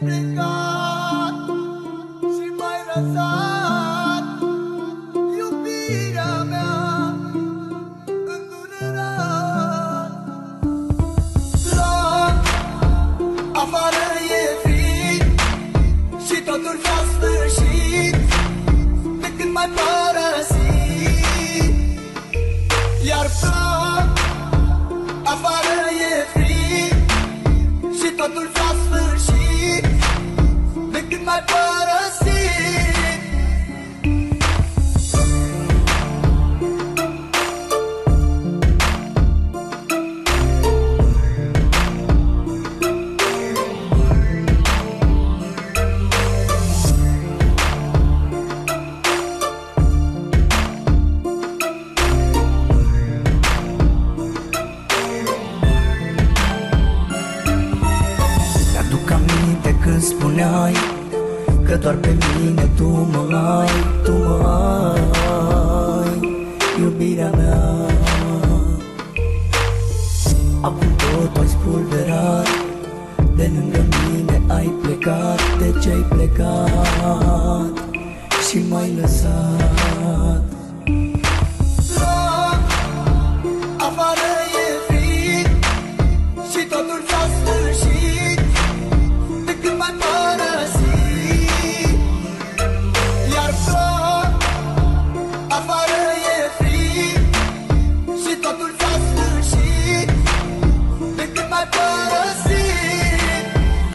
plecat și m-ai lăsat, iubirea mea, îndurerat. La afară e frig și totul s-a sfârșit de când m-ai părăsit. Iar ploc, afară e frig și totul s-a sfârșit de când m-ai părăsit. Mi-aduc aminte când spuneai că doar pe mine tu mă ai, tu mă ai, iubirea mea. Acum tot ai spulberat, de lângă mine ai plecat. De ce ai plecat și m-ai lăsat?